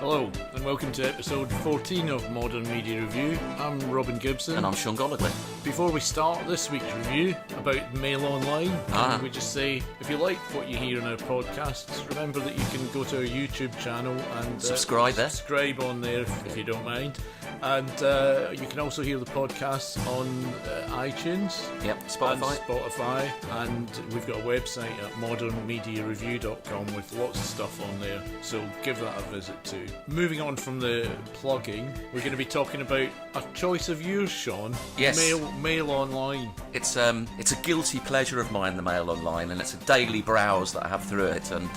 Hello, and welcome to episode 14 of Modern Media Review. I'm Robin Gibson. And I'm Sean Goligly. Before we start this week's review about MailOnline, can we just say, if you like what you hear in our podcasts, remember that you can go to our YouTube channel and subscribe Subscribe on there if you don't mind. And you can also hear the podcasts on iTunes. Yep, Spotify. And we've got a website at modernmediareview.com with lots of stuff on there. So give that a visit too. Moving on from the plugging, we're going to be talking about a choice of yours, Sean. Yes. MailOnline. It's a guilty pleasure of mine, the Mail-Online, and it's a daily browse that I have through it. And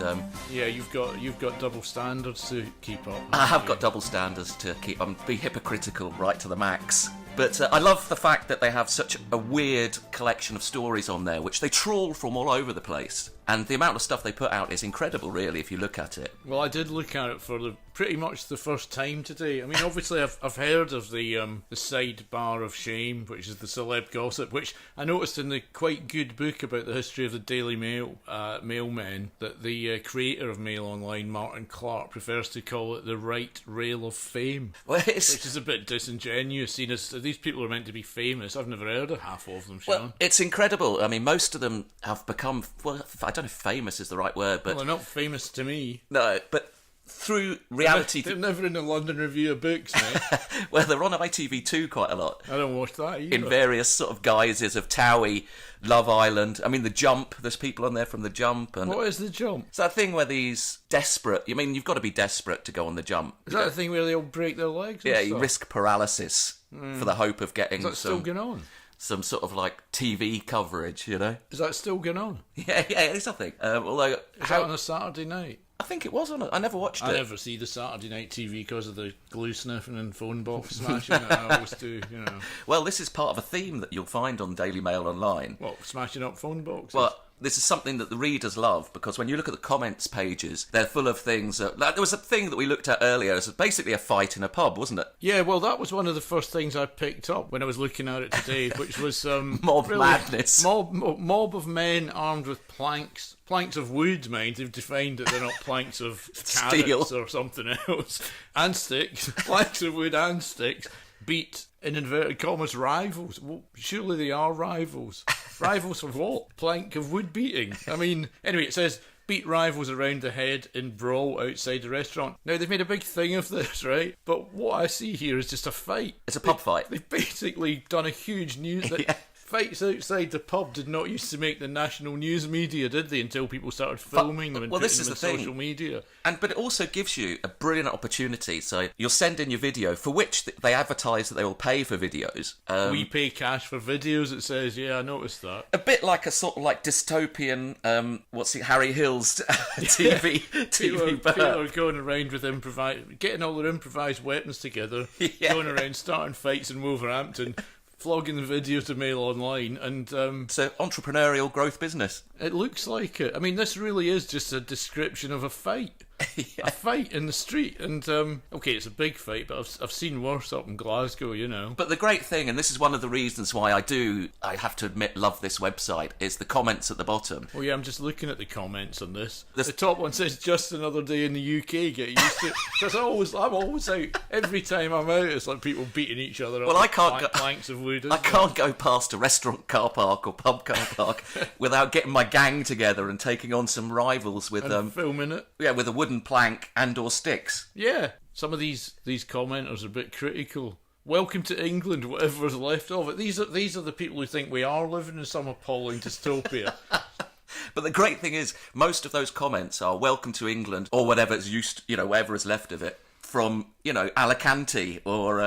yeah, you've got double standards to keep up. I have got double standards to keep. Be hypocritical right to the max. But I love the fact that they have such a weird collection of stories on there, which they trawl from all over the place. And the amount of stuff they put out is incredible, really, if you look at it. Well, I did look at it for pretty much the first time today. I mean, obviously, I've heard of the Sidebar of Shame, which is the celeb gossip, which I noticed in the quite good book about the history of the Daily Mail, mailmen, that the creator of MailOnline, Martin Clark, prefers to call it the right rail of fame, which is a bit disingenuous, seeing as these people are meant to be famous. I've never heard of half of them, Sean. Well, it's incredible. I mean, most of them have become, well, I don't know if famous is the right word, but... Well, they're not famous to me. No, but through reality... They're never in the London Review of Books, mate. Well, they're on ITV2 quite a lot. I don't watch that either. In various sort of guises of Towie, Love Island. I mean, The Jump. There's people on there from The Jump. And what is The Jump? It's that thing where these desperate... I mean, you've got to be desperate to go on The Jump. Is that the thing where they all break their legs? Yeah, you risk paralysis for the hope of getting Is that still going on? Some sort of like TV coverage, you know? Is that still going on? Yeah, it is, I think. Although... Is that on a Saturday night? I think it was on I never watched it. I never see the Saturday night TV because of the glue sniffing and phone box smashing that I always do, you know. Well, this is part of a theme that you'll find on Daily Mail Online. What, smashing up phone boxes? Well, this is something that the readers love, because when you look at the comments pages, they're full of things. There was a thing that we looked at earlier. It was basically a fight in a pub, wasn't it? Yeah, well, that was one of the first things I picked up when I was looking at it today, which was... mob madness. Mob of men armed with planks. Planks of wood, mind. They've defined that they're not planks of carrots or something else. And sticks. Planks of wood and sticks. Beat, in inverted commas, rivals. Well, surely they are rivals. Rivals for what? Plank of wood beating. I mean, anyway, it says, beat rivals around the head in brawl outside the restaurant. Now, they've made a big thing of this, right? But what I see here is just a fight. It's a pub fight. They've basically done a huge news... Yeah. Fights outside the pub did not used to make the national news media, did they? Until people started filming them and putting them in social media. But it also gives you a brilliant opportunity. So you'll send in your video, for which they advertise that they will pay for videos. We pay cash for videos, it says. Yeah, I noticed that. A bit like a sort of like dystopian, Harry Hill's TV People are going around with getting all their improvised weapons together, going around starting fights in Wolverhampton, flogging the videos to MailOnline, and so entrepreneurial growth business. It looks like it. I mean, this really is just a description of a fight. A fight in the street, and okay, it's a big fight, but I've seen worse up in Glasgow, you know. But the great thing, and this is one of the reasons why I have to admit, love this website, is the comments at the bottom. Oh yeah, I'm just looking at the comments on this. The top one says, "Just another day in the UK, get used to it." Because I'm always out. Every time I'm out, it's like people beating each other up. Well, I can't go planks of wood. I can't go past a restaurant car park or pub car park without getting my gang together and taking on some rivals with filming it. Yeah, with a wooden plank and or sticks. Yeah, some of these commenters are a bit critical. Welcome to England, whatever's left of it. These are the people who think we are living in some appalling dystopia. But the great thing is, most of those comments are welcome to England, or whatever's whatever is left of it, from, Alicante or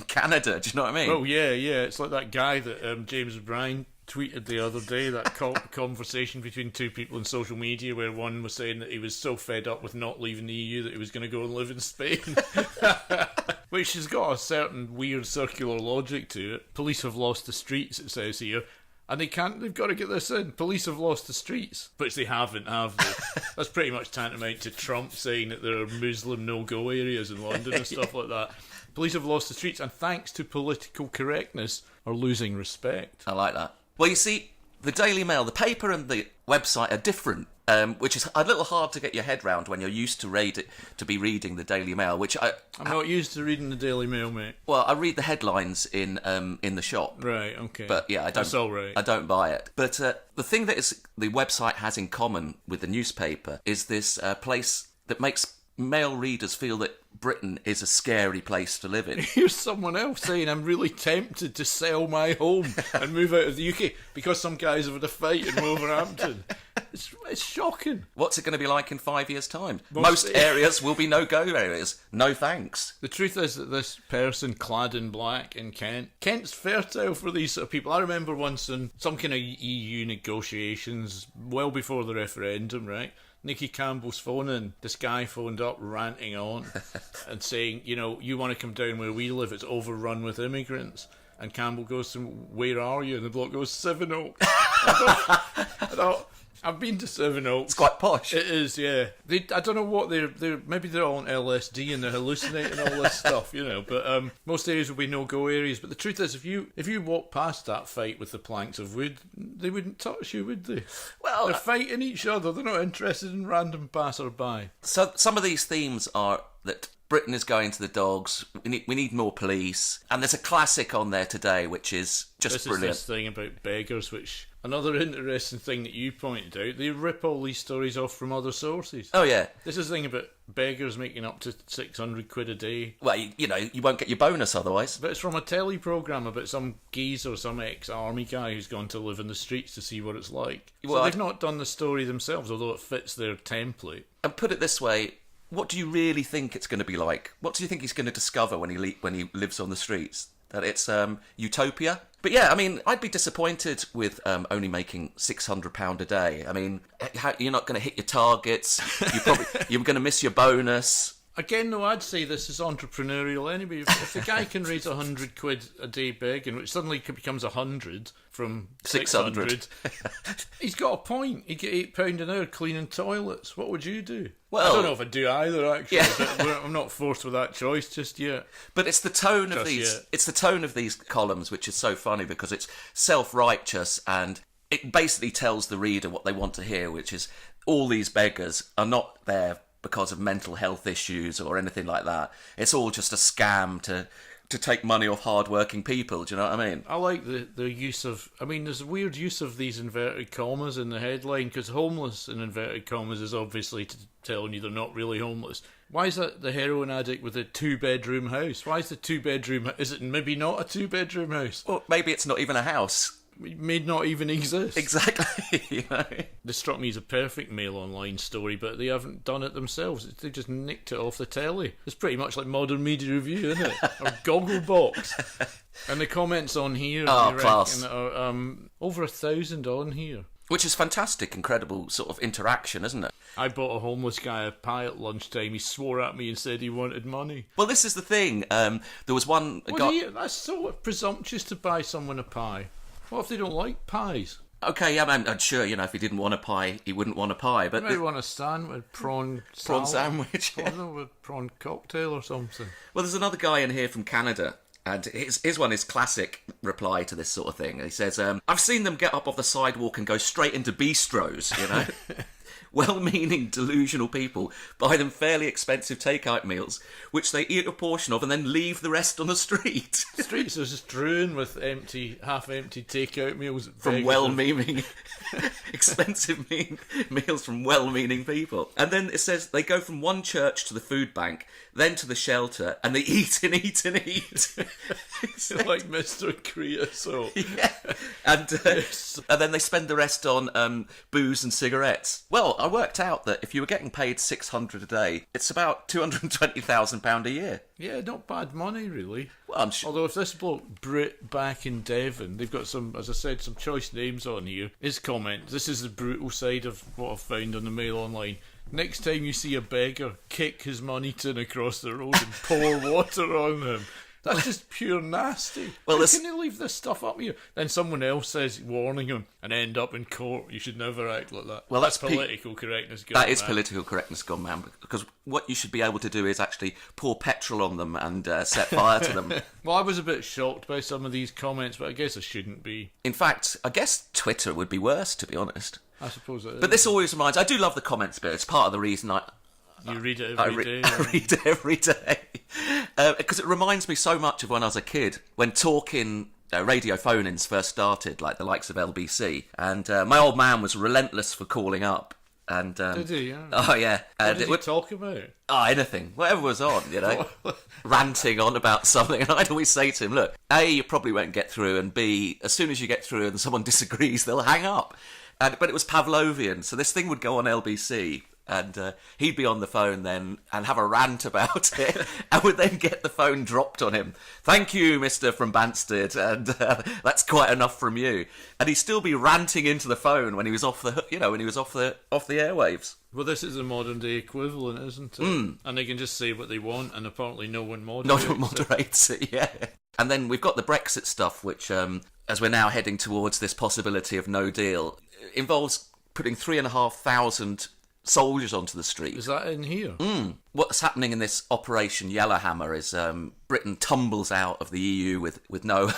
Canada. Do you know what I mean? Oh, yeah. It's like that guy that James O'Brien tweeted the other day, that conversation between two people in social media where one was saying that he was so fed up with not leaving the EU that he was going to go and live in Spain. Which has got a certain weird circular logic to it. Police have lost the streets, it says here. And they've got to get this in. Police have lost the streets. Which they haven't, have they? That's pretty much tantamount to Trump saying that there are Muslim no-go areas in London and stuff like that. Police have lost the streets, and thanks to political correctness, are losing respect. I like that. Well, you see, the Daily Mail, the paper and the website are different, which is a little hard to get your head round when you're used to be reading the Daily Mail, which I'm not used to reading the Daily Mail, mate. Well, I read the headlines in the shop. Right, okay. But yeah, That's all right. I don't buy it. But the thing that the website has in common with the newspaper is this place that makes male readers feel that Britain is a scary place to live in. Here's someone else saying, I'm really tempted to sell my home and move out of the UK because some guys have had a fight in Wolverhampton. It's shocking. What's it going to be like in 5 years' time? Most areas will be no-go areas. No thanks. The truth is that this person clad in black in Kent's fertile for these sort of people. I remember once in some kind of EU negotiations, well before the referendum, right? Nicky Campbell's phoning. This guy phoned up ranting on and saying, you want to come down where we live, it's overrun with immigrants. And Campbell goes to him, where are you? And the bloke goes, Sevenoaks. I thought, I've been to Sevenoaks. It's quite posh. It is, yeah. I don't know what maybe they're all on LSD and they're hallucinating all this stuff, But most areas will be no-go areas. But the truth is, if you walk past that fight with the planks of wood, they wouldn't touch you, would they? Well, they're fighting each other. They're not interested in random passer-by. So some of these themes are that Britain is going to the dogs. We need more police. And there's a classic on there today, which is just brilliant. This thing about beggars, which another interesting thing that you pointed out. They rip all these stories off from other sources. Oh yeah, this is the thing about beggars making up to £600 a day. Well, you won't get your bonus otherwise. But it's from a telly programme about some geezer, some ex-army guy who's gone to live in the streets to see what it's like. So they've not done the story themselves, although it fits their template. And put it this way. What do you really think it's going to be like? What do you think he's going to discover when he lives on the streets? That it's utopia? But yeah, I mean, I'd be disappointed with only making £600 a day. I mean, you're not going to hit your targets. You're going to miss your bonus. Again, though, I'd say this is entrepreneurial anyway. If the guy can raise £100 a day begging, which suddenly becomes 100 from 600, he's got a point. He'd get £8 an hour cleaning toilets. What would you do? Well, I don't know if I'd do either, actually. Yeah. But I'm not forced with that choice just yet. But it's the tone of these. It's the tone of these columns which is so funny because it's self-righteous and it basically tells the reader what they want to hear, which is all these beggars are not there because of mental health issues or anything like that. It's all just a scam to take money off hard-working people. Do you know what I mean? I like the use of... I mean, there's a weird use of these inverted commas in the headline, because homeless in inverted commas is obviously telling you they're not really homeless. Why is that the heroin addict with a 2-bedroom house? Why is the 2-bedroom... Is it maybe not a 2-bedroom house? Well, maybe it's not even a house. It may not even exist. Exactly. This struck me as a perfect MailOnline story, but they haven't done it themselves. They just nicked it off the telly. It's pretty much like Modern Media Review, isn't it? Or Gogglebox. And the comments on here, class. Are over 1,000 on here. Which is fantastic, incredible sort of interaction, isn't it? I bought a homeless guy a pie at lunchtime. He swore at me and said he wanted money. Well, this is the thing. There was one guy... That's so presumptuous to buy someone a pie. What if they don't like pies? Okay, yeah, I'm sure, if he didn't want a pie, he wouldn't want a pie. But maybe want a sandwich, prawn sandwich. I don't know, a prawn cocktail or something. Well, there's another guy in here from Canada, and his one is classic reply to this sort of thing. He says, I've seen them get up off the sidewalk and go straight into bistros, Well-meaning, delusional people buy them fairly expensive takeout meals, which they eat a portion of and then leave the rest on the street. The streets are just strewn with half-empty takeout meals. From well-meaning, expensive meals from well-meaning people. And then it says they go from one church to the food bank, then to the shelter, and they eat and eat and eat. Like Mr. Creosote. Yeah. And then they spend the rest on booze and cigarettes. Well, I worked out that if you were getting paid $600 a day, it's about £220,000 a year. Yeah, not bad money, really. Well, I'm sure. Although if this bloke Brit back in Devon, they've got some, as I said, some choice names on here. His comment, this is the brutal side of what I've found on the MailOnline. Next time you see a beggar, kick his money tin across the road and pour water on him. That's just pure nasty. Well, How can you leave this stuff up here? Then someone else says, warning him, and end up in court. You should never act like that. Well, that's political correctness gone That is mad. political correctness gone mad, because what you should be able to do is actually pour petrol on them and set fire to them. Well, I was a bit shocked by some of these comments, but I guess I shouldn't be. In fact, I guess Twitter would be worse, to be honest. I suppose it is. But this always reminds... I do love the comments bit. It's part of the reason You read it every day. I read it every day. Because it reminds me so much of when I was a kid, when talking radio phone-ins first started, like the likes of LBC. And my old man was relentless for calling up. And, Did he? Yeah. Oh, yeah. What did he talk about? Oh, anything. Whatever was on, you know. Ranting on about something. And I'd always say to him, look, A, you probably won't get through, and B, as soon as you get through and someone disagrees, they'll hang up. But it was Pavlovian, so this thing would go on LBC, and he'd be on the phone then and have a rant about it, and would then get the phone dropped on him. Thank you, Mr. from Banstead, and that's quite enough from you. And he'd still be ranting into the phone when he was off the airwaves. Well, this is a modern day equivalent, isn't it? And they can just say what they want, and apparently no one moderates No one moderates it, yeah. And then we've got the Brexit stuff, which, as we're now heading towards this possibility of no deal, involves putting 3,500 soldiers onto the street. Is that in here? What's happening in this Operation Yellowhammer is Britain tumbles out of the EU with no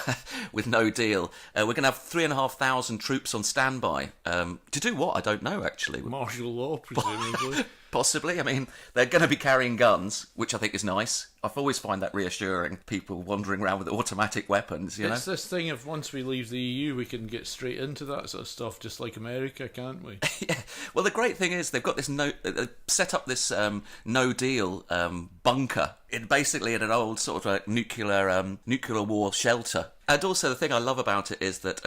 with no deal. We're going to have 3,500 troops on standby. To do what? I don't know, actually. Martial law, presumably. Possibly. I mean, they're going to be carrying guns, which I think is nice. I've always find that reassuring, people wandering around with automatic weapons, you know? It's this thing of once we leave the EU, we can get straight into that sort of stuff, just like America, can't we? Yeah. Well, the great thing is they've got this set up this no-deal bunker basically in an old sort of a nuclear war shelter. And also the thing I love about it is that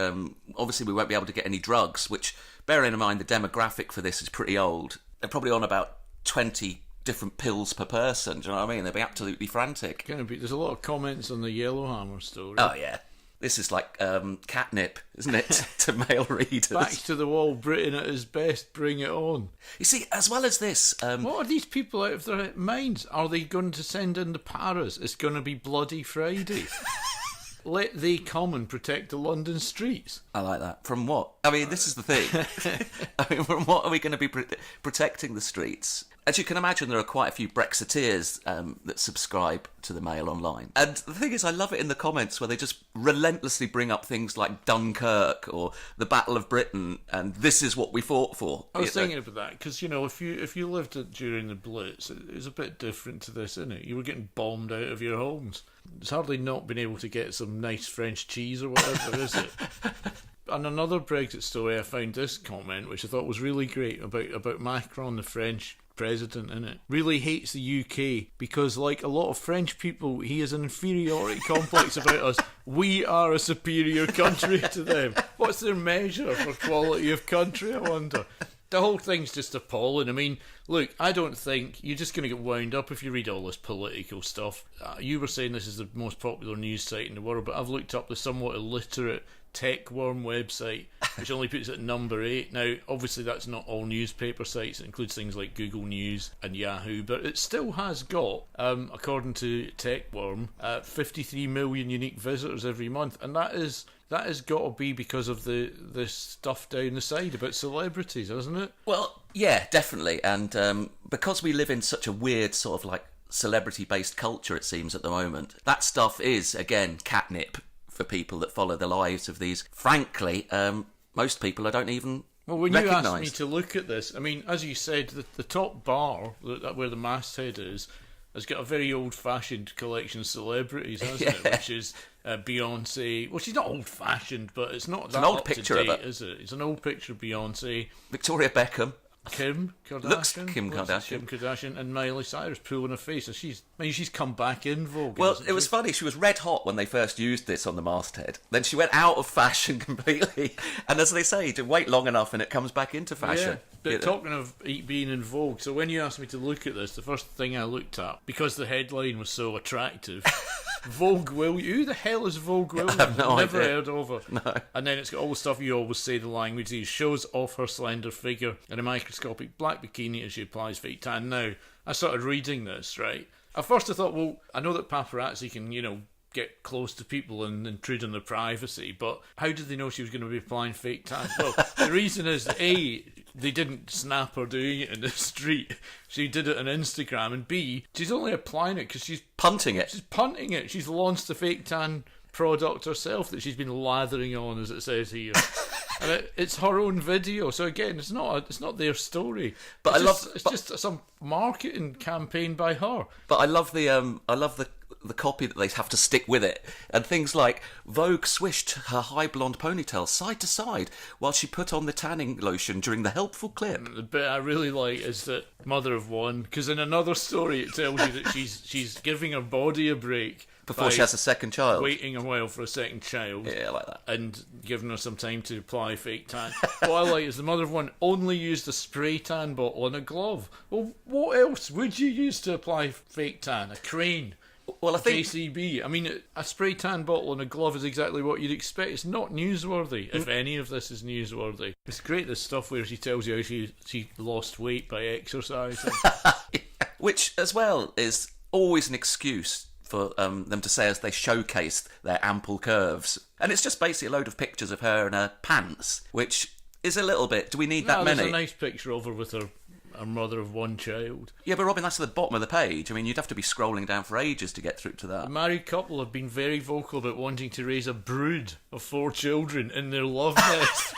obviously we won't be able to get any drugs, which, bearing in mind the demographic for this is pretty old. They're probably on about 20 different pills per person, do you know what I mean? They'll be absolutely frantic. There's a lot of comments on the Yellowhammer story. Oh, yeah. This is like catnip, isn't it, to male readers? Back to the wall, Britain at his best, bring it on. You see, as well as this... what are these people out of their minds? Are they going to send in the paras? It's going to be Bloody Friday. Let they come and protect the London streets. I like that. From what? I mean, this is the thing. I mean, from what are we going to be protecting the streets? As you can imagine, there are quite a few Brexiteers that subscribe to the MailOnline. And the thing is, I love it in the comments where they just relentlessly bring up things like Dunkirk or the Battle of Britain, and this is what we fought for. I was thinking about that, because, you know, if you lived during the Blitz, it was a bit different to this, isn't it? You were getting bombed out of your homes. It's hardly not been able to get some nice French cheese or whatever, is it? On another Brexit story, I found this comment, which I thought was really great, about Macron, the French president, innit? Really hates the UK because, like a lot of French people, he has an inferiority complex about us. We are a superior country to them. What's their measure for quality of country, I wonder? The whole thing's just appalling. I mean, look, I don't think you're just going to get wound up if you read all this political stuff. You were saying this is the most popular news site in the world, but I've looked up the somewhat illiterate Techworm website, which only puts it at number 8. Now, obviously that's not all newspaper sites. It includes things like Google News and Yahoo, but it still has got, according to Techworm, 53 million unique visitors every month, and that has got to be because of the stuff down the side about celebrities, hasn't it? Well, yeah, definitely. And because we live in such a weird sort of like celebrity-based culture, it seems, at the moment, that stuff is, again, catnip for people that follow the lives of these. Frankly, most people I don't even Well, when recognise. you asked me to look at this, I mean, as you said, the top bar, where the masthead is, has got a very old-fashioned collection of celebrities, hasn't it? Which is Beyonce. Well, she's not old-fashioned, but it's not that an old up picture to date, of her. Is it? It's an old picture of Beyonce. Victoria Beckham. Kim Kardashian. Looks Kim Kardashian. Kim Kardashian and Miley Cyrus pulling her face. So she's come back in vogue. Well, it was funny. She was red hot when they first used this on the masthead. Then she went out of fashion completely. And as they say, to wait long enough and it comes back into fashion. Yeah, but talking of being in vogue, so when you asked me to look at this, the first thing I looked at, because the headline was so attractive, Vogue Williams. Who the hell is Vogue Williams? I've no never idea. heard of her. No. And then it's got all the stuff you always say, the language. These shows off her slender figure in a microscopic black bikini as she applies fake tan. Now, I started reading this, right? At first I thought, well, I know that paparazzi can, get close to people and intrude on their privacy. But how did they know she was going to be applying fake tan? Well, the reason is, A, they didn't snap her doing it in the street. She did it on Instagram. And B, she's only applying it because she's punting it. She's punting it. She's launched the fake tan product herself that she's been lathering on, as it says here. And it's her own video, so again, it's not their story. But it's just some marketing campaign by her. But I love the copy that they have to stick with it, and things like Vogue swished her high blonde ponytail side to side while she put on the tanning lotion during the helpful clip. The bit I really like is that mother of one, because in another story it tells you that she's giving her body a break before she has a second child. Waiting a while for a second child. Yeah, I like that. And giving her some time to apply fake tan. What I like is the mother of one only used a spray tan bottle and a glove. Well, what else would you use to apply fake tan? A crane? Well, I think JCB. I mean, a spray tan bottle and a glove is exactly what you'd expect. It's not newsworthy, if any of this is newsworthy. It's great, this stuff where she tells you how she lost weight by exercising. Which, as well, is always an excuse for them to say as they showcased their ample curves. And it's just basically a load of pictures of her in her pants, which is a little bit... Do we need that many? There's a nice picture of her with her mother of one child. Yeah, but Robin, that's at the bottom of the page. I mean, you'd have to be scrolling down for ages to get through to that. The married couple have been very vocal about wanting to raise a brood of 4 children in their love nest.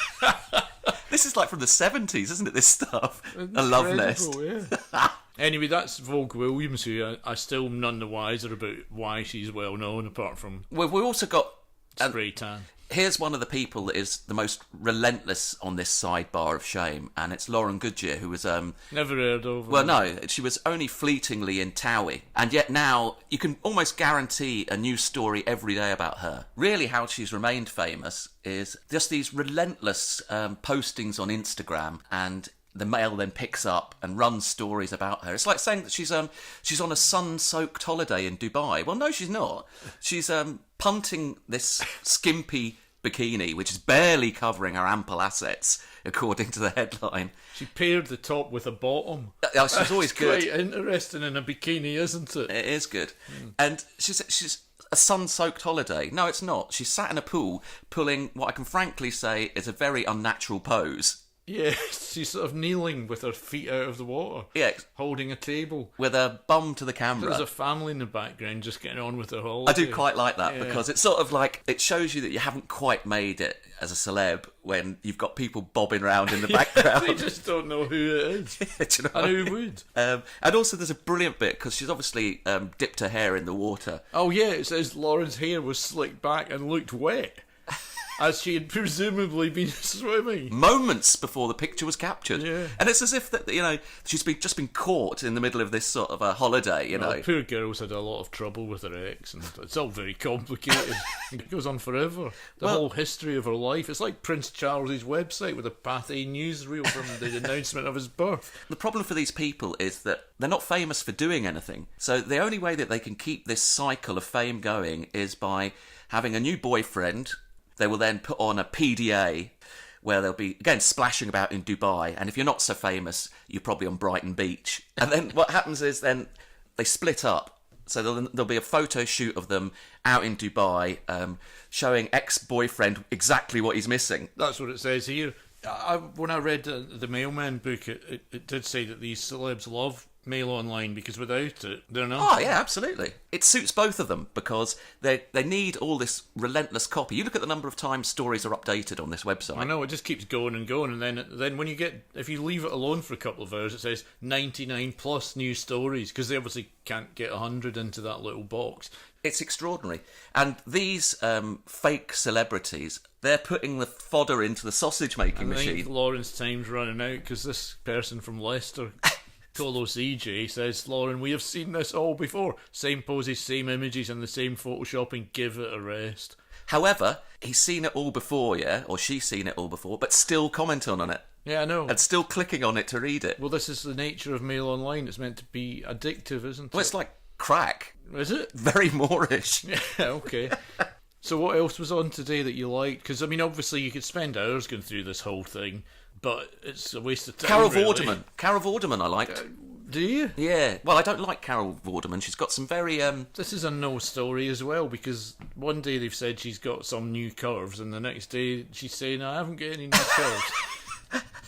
This is like from the 70s, isn't it, this stuff? A love nest. Yeah. Anyway, that's Vogue Williams, who I still none the wiser about why she's well known, apart from... Well, we've also got... spray tan. Here's one of the people that is the most relentless on this sidebar of shame, and it's Lauren Goodyear, who was... Never heard of her. Well, no, she was only fleetingly in Towie, and yet now you can almost guarantee a new story every day about her. Really, how she's remained famous is just these relentless postings on Instagram, and the Mail then picks up and runs stories about her. It's like saying that she's on a sun-soaked holiday in Dubai. Well, no, she's not. She's punting this skimpy bikini, which is barely covering her ample assets, according to the headline. She paired the top with a bottom. She's always good. Quite interesting in a bikini, isn't it? It is good. And she's a sun-soaked holiday. No, it's not. She's sat in a pool pulling what I can frankly say is a very unnatural pose. Yeah, she's sort of kneeling with her feet out of the water. Yeah. Holding a table. With her bum to the camera. There's a family in the background just getting on with their holiday. I do quite like that, because it's sort of like, it shows you that you haven't quite made it as a celeb when you've got people bobbing around in the background. They just don't know who it is. Do you know and who would. And also there's a brilliant bit, because she's obviously dipped her hair in the water. Oh yeah, it says Lauren's hair was slicked back and looked wet. As she had presumably been swimming. Moments before the picture was captured. Yeah. And it's as if that, she's just been caught in the middle of this sort of a holiday, The poor girl's had a lot of trouble with her ex, and it's all very complicated. It goes on forever. The whole history of her life. It's like Prince Charles's website with a Pathé newsreel from the announcement of his birth. The problem for these people is that they're not famous for doing anything. So the only way that they can keep this cycle of fame going is by having a new boyfriend. They will then put on a PDA where they'll be, again, splashing about in Dubai. And if you're not so famous, you're probably on Brighton Beach. And then what happens is then they split up. So there'll be a photo shoot of them out in Dubai showing ex-boyfriend exactly what he's missing. That's what it says here. When I read the Mailman book, it did say that these celebs love MailOnline because without it, they're not. Oh, yeah, absolutely. It suits both of them because they need all this relentless copy. You look at the number of times stories are updated on this website. I know, it just keeps going and going, and then when if you leave it alone for a couple of hours, it says 99 plus new stories, because they obviously can't get 100 into that little box. It's extraordinary. And these fake celebrities, they're putting the fodder into the sausage-making machine. I think Lauren's time's running out, because this person from Leicester... Colo CJ says, Lauren, we have seen this all before. Same poses, same images, and the same photoshopping. Give it a rest. However, he's seen it all before, yeah? Or she's seen it all before, but still commenting on it. Yeah, I know. And still clicking on it to read it. Well, this is the nature of Mail-Online. It's meant to be addictive, isn't it? Well, it's like crack. Is it? Very Moorish. Yeah, okay. So what else was on today that you liked? Because, I mean, obviously you could spend hours going through this whole thing, but it's a waste of time. Cara really. Vorderman. Cara Vorderman I liked. Do you? Yeah. Well, I don't like Carol Vorderman. She's got some very... This is a no story as well, because one day they've said she's got some new curves, and the next day she's saying, I haven't got any new curves.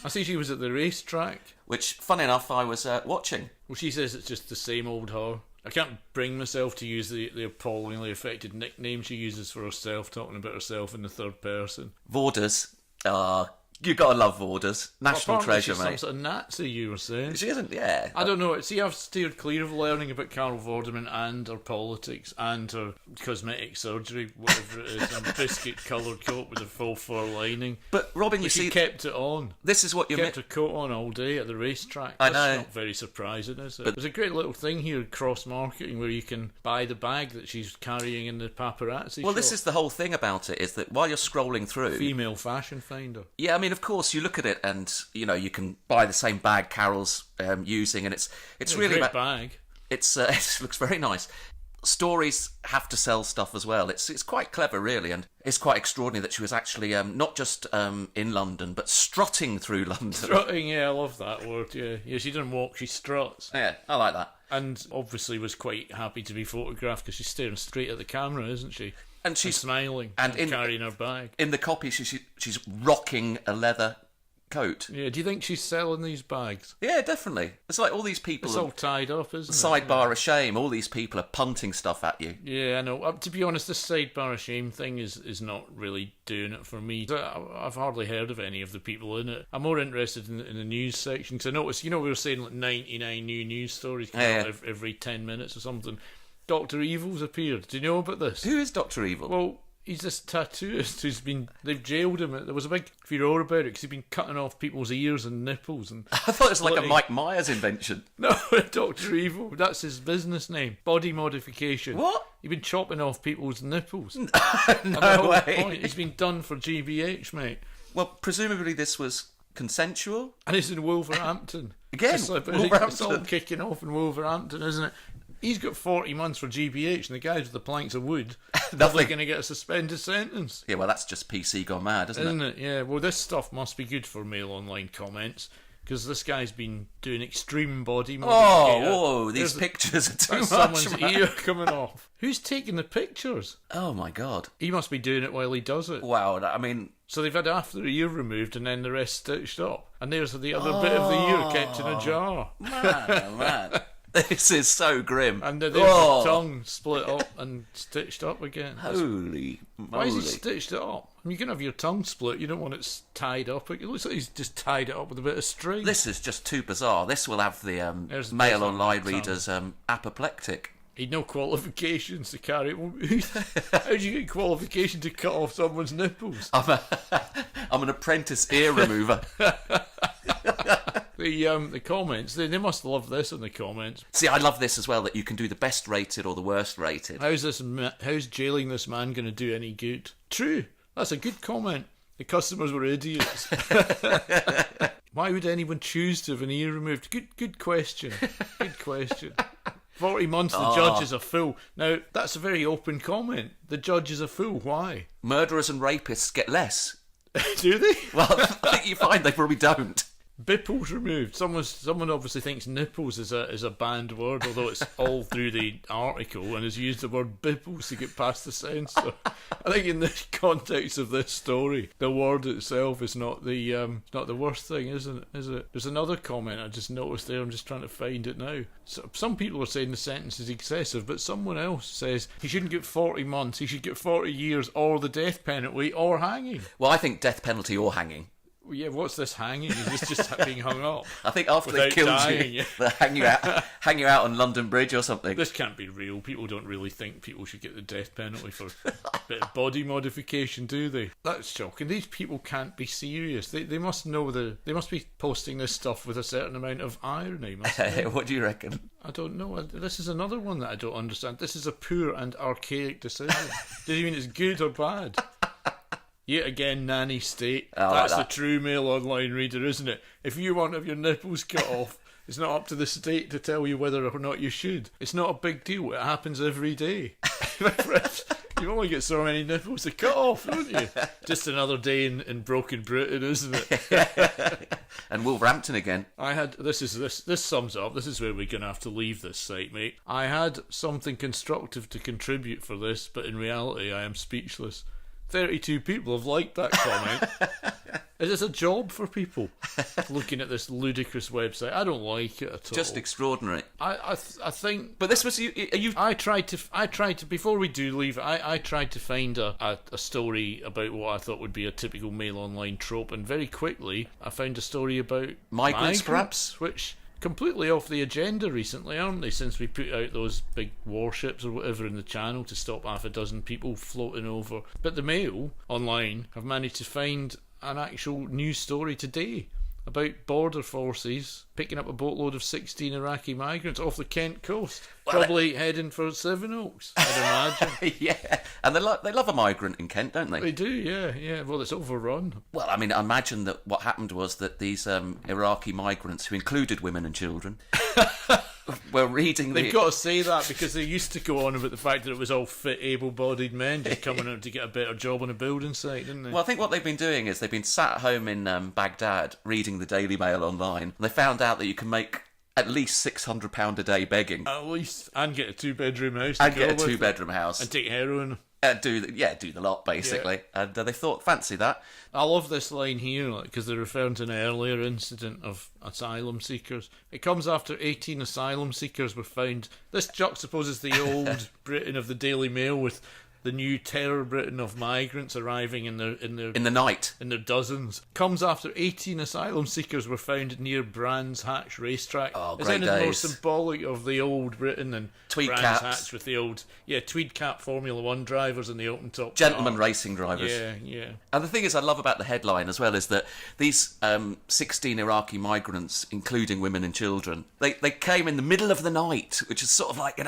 I see she was at the racetrack. Which, fun enough, I was watching. Well, she says it's just the same old her. I can't bring myself to use the appallingly affected nickname she uses for herself, talking about herself in the third person. Vorders. You gotta love Vorders. National treasure, she's mate. some sort of Nazi, you were saying. She isn't, yeah. I don't know. See, I've steered clear of learning about Carol Vorderman and her politics and her cosmetic surgery, whatever it is. A biscuit-coloured coat with a full fur lining. But, Robin, she kept it on. This is what you kept her coat on all day at the racetrack. I know. That's not very surprising, is it? But there's a great little thing here, cross-marketing, where you can buy the bag that she's carrying in the paparazzi Well, shop. this is the whole thing about it, is that while you're scrolling through... Female fashion finder. Yeah, I mean, of course, you look at it and, you know, you can buy the same bag Carol's using, and it's really... a great bag. It looks very nice. Stories have to sell stuff as well. It's quite clever, really, and it's quite extraordinary that she was actually not just in London, but strutting through London. Strutting, yeah, I love that word, yeah. Yeah, she doesn't walk, she struts. Yeah, I like that. And obviously was quite happy to be photographed because she's staring straight at the camera, isn't she? And she's smiling and carrying her bag. In the copy, she's rocking a leather coat. Yeah, do you think she's selling these bags? Yeah, definitely. It's like all these people... It's all tied up, isn't it? Sidebar of Shame. All these people are punting stuff at you. Yeah, I know. To be honest, this Sidebar of Shame thing is not really doing it for me. I've hardly heard of any of the people in it. I'm more interested in the news section, because I noticed, we were saying like 99 new news stories every 10 minutes or something. Dr. Evil's appeared. Do you know about this? Who is Dr. Evil? Well, he's this tattooist they've jailed him. There was a big furore about it because he'd been cutting off people's ears and nipples. And I thought it was like a Mike Myers invention. No, Dr. Evil. That's his business name. Body modification. What? He'd been chopping off people's nipples. No way. Point, he's been done for GBH, mate. Well, presumably this was consensual. And it's in Wolverhampton. Again, Wolverhampton. It's all kicking off in Wolverhampton, isn't it? He's got 40 months for GBH, and the guys with the planks of wood, they're going to get a suspended sentence. Yeah, well, that's just PC gone mad, isn't it? Yeah, well, this stuff must be good for MailOnline comments, because this guy's been doing extreme body modification. Oh, whoa, these pictures are too much, someone's man. ear coming off. Who's taking the pictures? Oh, my God. He must be doing it while he does it. Wow, I mean... So they've had half their ear removed and then the rest stitched up. And there's the other bit of the ear kept in a jar. Man, oh, man. This is so grim. And there's the tongue split up and stitched up again. Holy moly. Why has he stitched it up? I mean, you can have your tongue split. You don't want it tied up. It looks like he's just tied it up with a bit of string. This is just too bizarre. This will have the MailOnline readers apoplectic. He'd no qualifications to carry it. How do you get qualification to cut off someone's nipples? I'm an apprentice ear remover. The comments, they must love this in the comments. See, I love this as well, that you can do the best rated or the worst rated. How's jailing this man going to do any good? True, that's a good comment. The customers were idiots. Why would anyone choose to have an ear removed? Good question. Good question. 40 months, the judge is a fool. Now, that's a very open comment. The judge is a fool. Why? Murderers and rapists get less. Do they? Well, I think you find they probably don't. Bipples removed. Someone obviously thinks nipples is a banned word, although it's all through the article and has used the word bipples to get past the censor. I think in the context of this story, the word itself is not the worst thing, isn't it? Is it? There's another comment I just noticed there. I'm just trying to find it now. So, some people are saying the sentence is excessive, but someone else says he shouldn't get 40 months. He should get 40 years, or the death penalty, or hanging. Well, I think death penalty or hanging. Yeah, what's this hanging? Is this just being hung up? I think after they killed you, they hang you out on London Bridge or something. This can't be real. People don't really think people should get the death penalty for a bit of body modification, do they? That's shocking. These people can't be serious. They must know they must be posting this stuff with a certain amount of irony. What do you reckon? I don't know. This is another one that I don't understand. This is a poor and archaic decision. Do you mean it's good or bad? Yet again, nanny state. That's the true MailOnline reader, isn't it? If you want to have your nipples cut off, it's not up to the state to tell you whether or not you should. It's not a big deal. It happens every day. You only get so many nipples to cut off, don't you? Just another day in broken Britain, isn't it? And Wolverhampton again. This sums up. This is where we're going to have to leave this site, mate. I had something constructive to contribute for this, but in reality, I am speechless. 32 people have liked that comment. Is this a job for people looking at this ludicrous website? I don't like it at all. Just extraordinary. I think. But this was you. I tried to before we do leave. I tried to find a story about what I thought would be a typical MailOnline trope, and very quickly I found a story about Migrants, perhaps, which completely off the agenda recently, aren't they? Since we put out those big warships or whatever in the channel to stop half a dozen people floating over. But the Mail Online have managed to find an actual news story today about border forces picking up a boatload of 16 Iraqi migrants off the Kent coast, probably heading for Sevenoaks, I'd imagine. Yeah, and they love a migrant in Kent, don't they? They do, yeah. Well, it's overrun. Well, I mean, I imagine that what happened was that these Iraqi migrants, who included women and children, were reading They've got to say that because they used to go on about the fact that it was all fit, able-bodied men just coming out to get a better job on a building site, didn't they? Well, I think what they've been doing is they've been sat at home in Baghdad reading the Daily Mail online, and they found out that you can make at least £600 a day begging. At least, and get a two-bedroom house. And get a two-bedroom house. And take heroin. Do the lot, basically. Yeah. And they thought, fancy that. I love this line here, because they're referring to an earlier incident of asylum seekers. It comes after 18 asylum seekers were found. This juxtaposes the old Britain of the Daily Mail with the new terror Britain of migrants arriving in the night in their dozens. Comes after 18 asylum seekers were found near Brands Hatch racetrack. Oh, Is great anything days. more symbolic of the old Britain than tweed Brands caps Hatch with the old tweed cap Formula 1 drivers and the open top gentlemen car. racing drivers. Yeah. And the thing is, I love about the headline as well is that these 16 Iraqi migrants, including women and children, they came in the middle of the night, which is sort of like,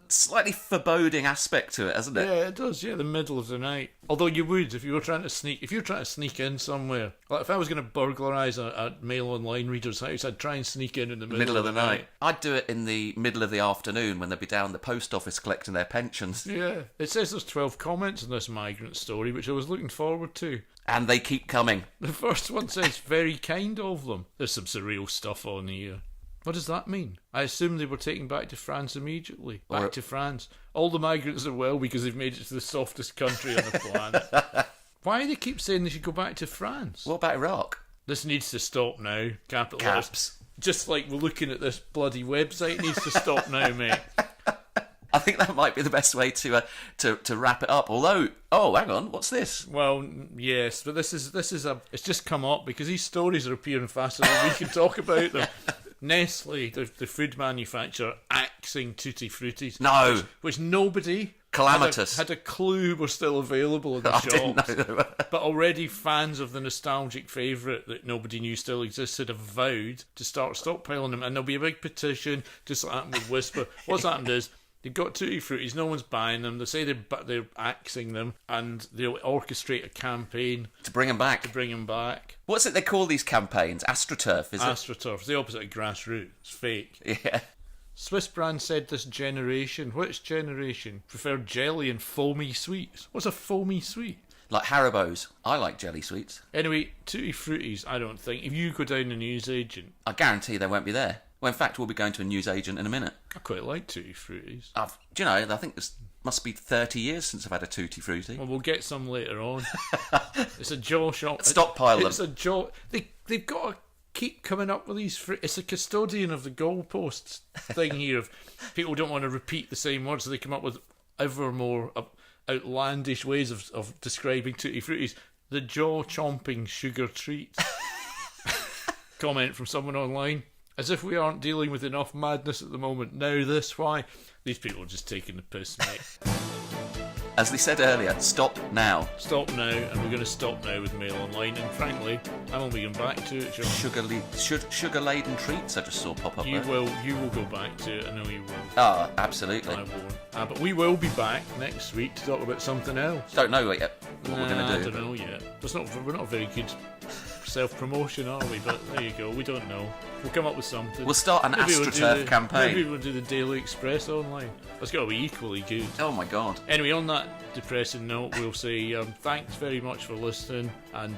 slightly foreboding aspect to it, hasn't it? Yeah, it does. Yeah, the middle of the night. Although you would, if you were trying to sneak in somewhere. Like if I was going to burglarise a MailOnline reader's house, I'd try and sneak in the middle of the night. I'd do it in the middle of the afternoon when they'd be down the post office collecting their pensions. Yeah, it says there's 12 comments on this migrant story, which I was looking forward to. And they keep coming. The first one says, very kind of them. There's some surreal stuff on here. What does that mean? I assume they were taken back to France immediately. Back to France. All the migrants are well because they've made it to the softest country on the planet. Why do they keep saying they should go back to France? What about Iraq? This needs to stop now. Capital Caps. Just like we're looking at this bloody website, it needs to stop now, mate. I think that might be the best way to wrap it up. Although, hang on, what's this? Well, yes, but this is it's just come up because these stories are appearing faster than we can talk about them. Nestle, the food manufacturer, axing Tutti Fruttis. No. Which nobody calamitous had a clue were still available in the shops. Didn't know they were. But already fans of the nostalgic favourite that nobody knew still existed have vowed to start stockpiling them. And there'll be a big petition, just like happened with Whisper. What's happened is, they've got Tutti Fruttis, no one's buying them. They say they're axing them, and they'll orchestrate a campaign to bring them back. What's it they call these campaigns? AstroTurf, is it? AstroTurf. It's the opposite of grassroots. It's fake. Yeah. Swiss brand said this generation, which generation, preferred jelly and foamy sweets. What's a foamy sweet? Like Haribo's. I like jelly sweets. Anyway, Tutti Fruttis, I don't think. If you go down the newsagent, I guarantee they won't be there. Well, in fact, we'll be going to a newsagent in a minute. I quite like Tutti Fruttis. I think this must be 30 years since I've had a Tutti Frutti. Well, we'll get some later on. It's a jaw shop. Stockpile them. It's a jaw. They've got to keep coming up with these. It's a custodian of the goalposts thing here. Of people don't want to repeat the same words, so they come up with ever more outlandish ways of describing Tutti Fruttis. The jaw-chomping sugar treat. Comment from someone online. As if we aren't dealing with enough madness at the moment. Now this, why? These people are just taking the piss, mate. As they said earlier, stop now. Stop now, and we're going to stop now with MailOnline. And frankly, I'm only going back to it, John. Sugar-laden treats I just saw pop up You there. will go back to it. I know you will. Oh, absolutely. I won't. But we will be back next week to talk about something else. Don't know yet what we're going to do. I don't know yet. We're not very good self-promotion, are we? But there you go. We don't know. We'll come up with something. We'll start an AstroTurf campaign. Maybe we'll do the Daily Express online. That's got to be equally good. Oh my god. Anyway, on that depressing note, we'll say thanks very much for listening, and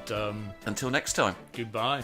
until next time. Goodbye.